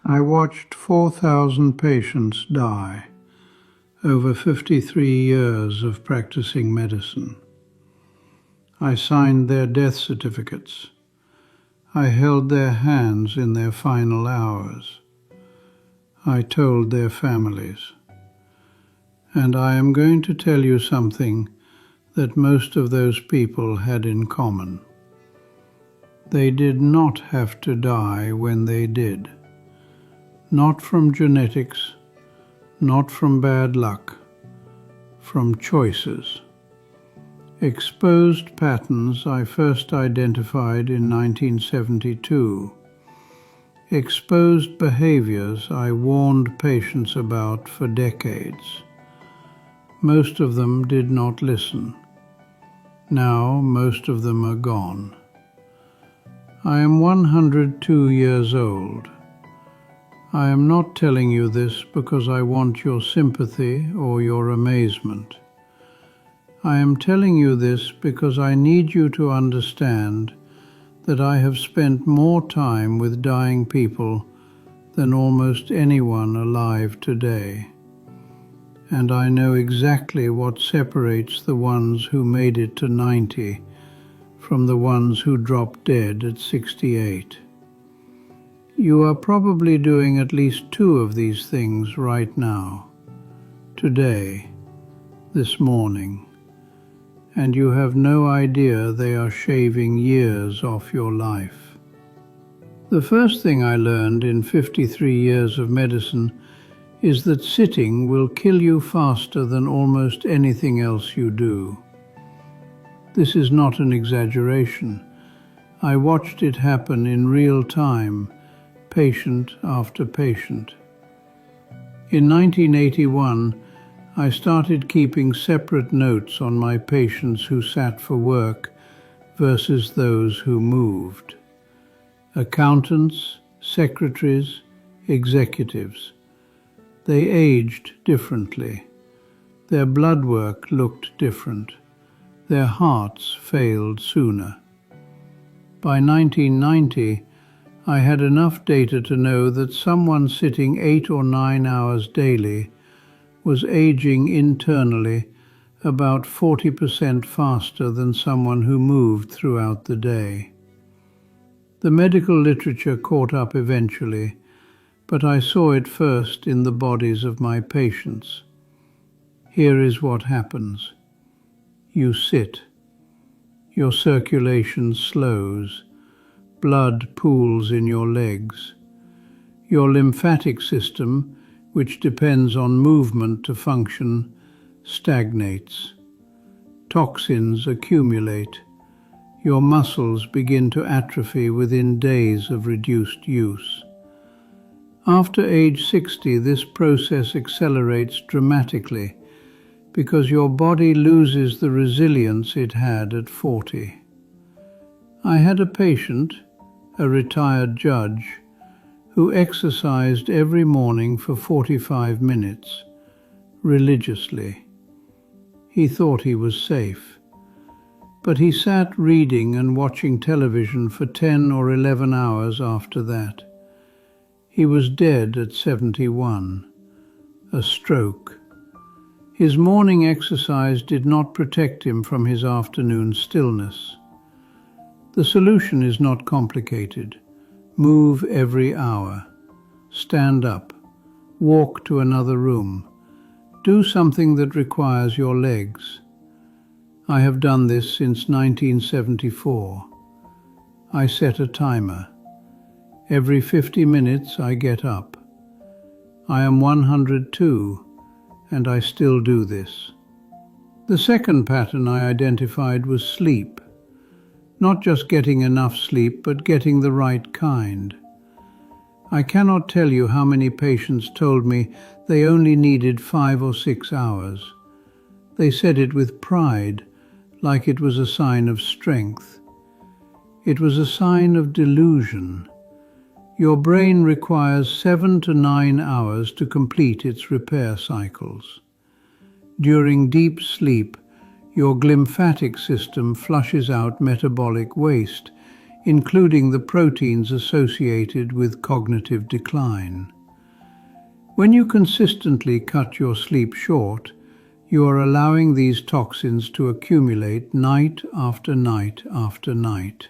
I watched 4,000 patients die over 53 years of practicing medicine. I signed their death certificates. I held their hands in their final hours. I told their families. And I am going to tell you something that most of those people had in common. They did not have to die when they did. Not from genetics, not from bad luck, from choices. Exposed patterns I first identified in 1972. Exposed behaviors I warned patients about for decades. Most of them did not listen. Now most of them are gone. I am 102 years old. I am not telling you this because I want your sympathy or your amazement. I am telling you this because I need you to understand that I have spent more time with dying people than almost anyone alive today. And I know exactly what separates the ones who made it to 90 from the ones who dropped dead at 68. You are probably doing at least two of these things right now, today, this morning, and you have no idea they are shaving years off your life. The first thing I learned in 53 years of medicine is that sitting will kill you faster than almost anything else you do. This is not an exaggeration. I watched it happen in real time, patient after patient. In 1981, I started keeping separate notes on my patients who sat for work versus those who moved. Accountants, secretaries, executives. They aged differently. Their blood work looked different. Their hearts failed sooner. By 1990, I had enough data to know that someone sitting 8 or 9 hours daily was aging internally about 40% faster than someone who moved throughout the day. The medical literature caught up eventually, but I saw it first in the bodies of my patients. Here is what happens. You sit. Your circulation slows. Blood pools in your legs. Your lymphatic system, which depends on movement to function, stagnates. Toxins accumulate. Your muscles begin to atrophy within days of reduced use. After age 60, this process accelerates dramatically because your body loses the resilience it had at 40. I had a patient, a retired judge, who exercised every morning for 45 minutes, religiously. He thought he was safe, but he sat reading and watching television for 10 or 11 hours after that. He was dead at 71, a stroke. His morning exercise did not protect him from his afternoon stillness. The solution is not complicated. Move every hour. Stand up. Walk to another room. Do something that requires your legs. I have done this since 1974. I set a timer. Every 50 minutes I get up. I am 102, and I still do this. The second pattern I identified was sleep. Not just getting enough sleep, but getting the right kind. I cannot tell you how many patients told me they only needed 5 or 6 hours. They said it with pride, like it was a sign of strength. It was a sign of delusion. Your brain requires 7 to 9 hours to complete its repair cycles. During deep sleep, your glymphatic system flushes out metabolic waste including the proteins associated with cognitive decline. When you consistently cut your sleep short, you are allowing these toxins to accumulate night after night after night.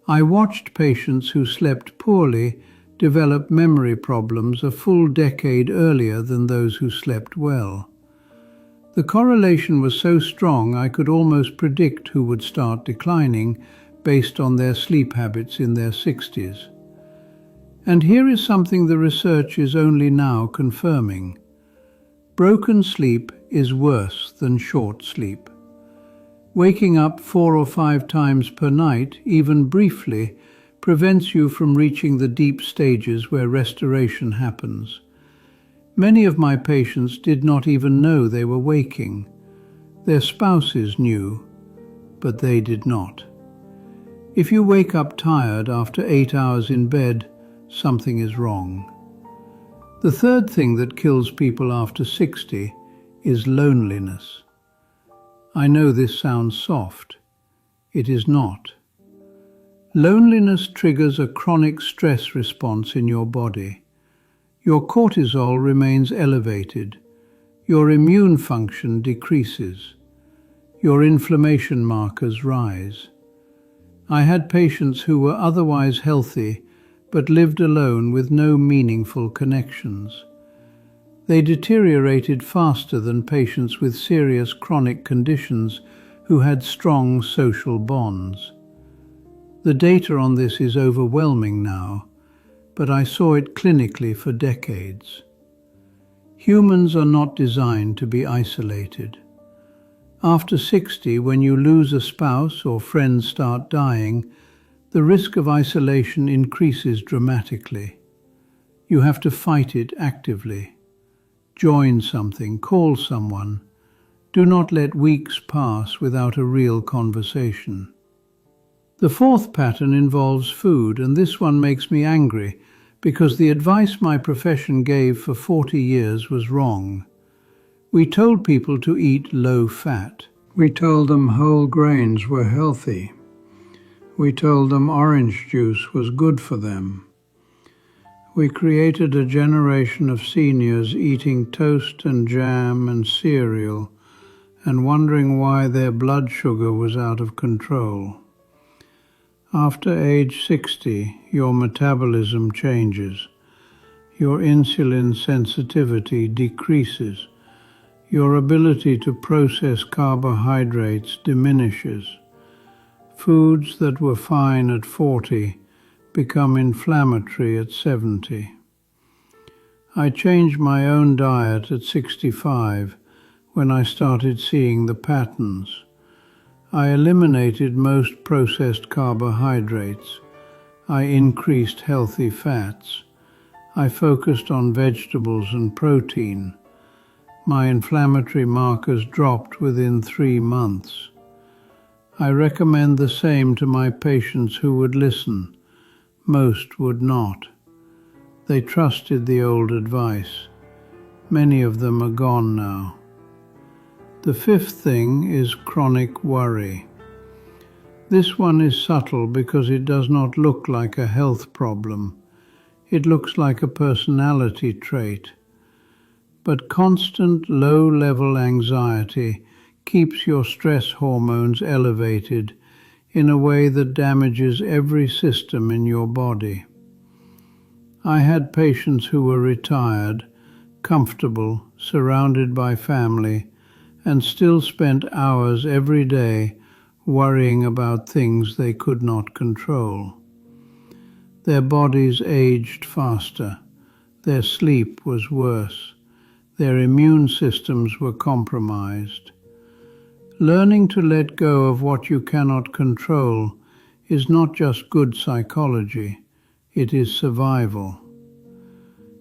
I watched patients who slept poorly develop memory problems a full decade earlier than those who slept well. The correlation was so strong I could almost predict who would start declining based on their sleep habits in their 60s. And here is something the research is only now confirming. Broken sleep is worse than short sleep. Waking up 4 or 5 times per night, even briefly, prevents you from reaching the deep stages where restoration happens. Many of my patients did not even know they were waking. Their spouses knew, but they did not. If you wake up tired after 8 hours in bed, something is wrong. The third thing that kills people after 60 is loneliness. I know this sounds soft. It is not. Loneliness triggers a chronic stress response in your body. Your cortisol remains elevated. Your immune function decreases. Your inflammation markers rise. I had patients who were otherwise healthy but lived alone with no meaningful connections. They deteriorated faster than patients with serious chronic conditions who had strong social bonds. The data on this is overwhelming now, but I saw it clinically for decades. Humans are not designed to be isolated. After 60, when you lose a spouse or friends start dying, the risk of isolation increases dramatically. You have to fight it actively. Join something, call someone. Do not let weeks pass without a real conversation. The fourth pattern involves food, and this one makes me angry because the advice my profession gave for 40 years was wrong. We told people to eat low fat. We told them whole grains were healthy. We told them orange juice was good for them. We created a generation of seniors eating toast and jam and cereal and wondering why their blood sugar was out of control. After age 60, your metabolism changes. Your insulin sensitivity decreases. Your ability to process carbohydrates diminishes. Foods that were fine at 40 become inflammatory at 70. I changed my own diet at 65 when I started seeing the patterns. I eliminated most processed carbohydrates. I increased healthy fats. I focused on vegetables and protein. My inflammatory markers dropped within 3 months. I recommend the same to my patients who would listen. Most would not. They trusted the old advice. Many of them are gone now. The fifth thing is chronic worry. This one is subtle because it does not look like a health problem. It looks like a personality trait. But constant low-level anxiety keeps your stress hormones elevated in a way that damages every system in your body. I had patients who were retired, comfortable, surrounded by family, and still spent hours every day worrying about things they could not control. Their bodies aged faster, their sleep was worse, their immune systems were compromised. Learning to let go of what you cannot control is not just good psychology, it is survival.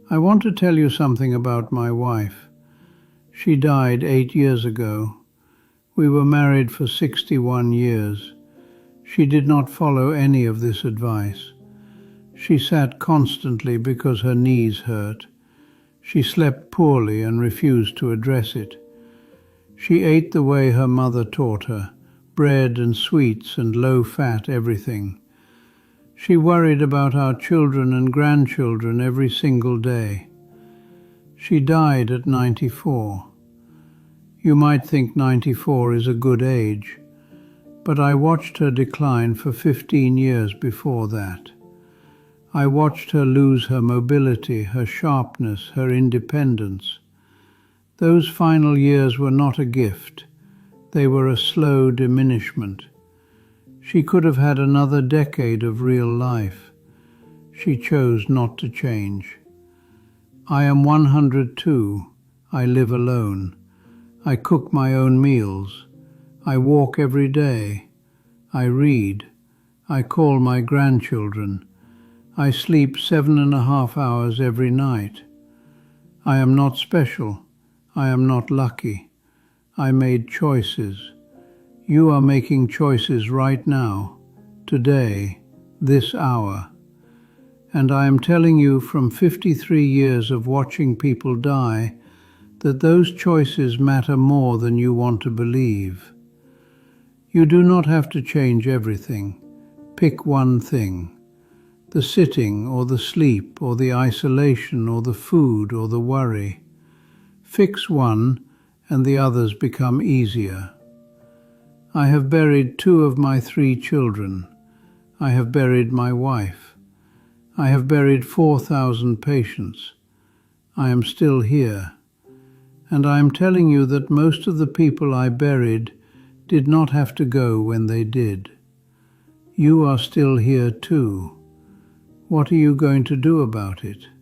I want to tell you something about my wife. She died 8 years ago. We were married for 61 years. She did not follow any of this advice. She sat constantly because her knees hurt. She slept poorly and refused to address it. She ate the way her mother taught her, bread and sweets and low-fat everything. She worried about our children and grandchildren every single day. She died at 94. You might think 94 is a good age, but I watched her decline for 15 years before that. I watched her lose her mobility, her sharpness, her independence. Those final years were not a gift. They were a slow diminishment. She could have had another decade of real life. She chose not to change. I am 102. I live alone. I cook my own meals. I walk every day. I read. I call my grandchildren. I sleep 7.5 hours every night. I am not special. I am not lucky. I made choices. You are making choices right now, today, this hour. And I am telling you from 53 years of watching people die that those choices matter more than you want to believe. You do not have to change everything. Pick one thing. The sitting or the sleep or the isolation or the food or the worry. Fix one and the others become easier. I have buried 2 of my 3 children. I have buried my wife. I have buried 4,000 patients. I am still here. And I am telling you that most of the people I buried did not have to go when they did. You are still here too. What are you going to do about it?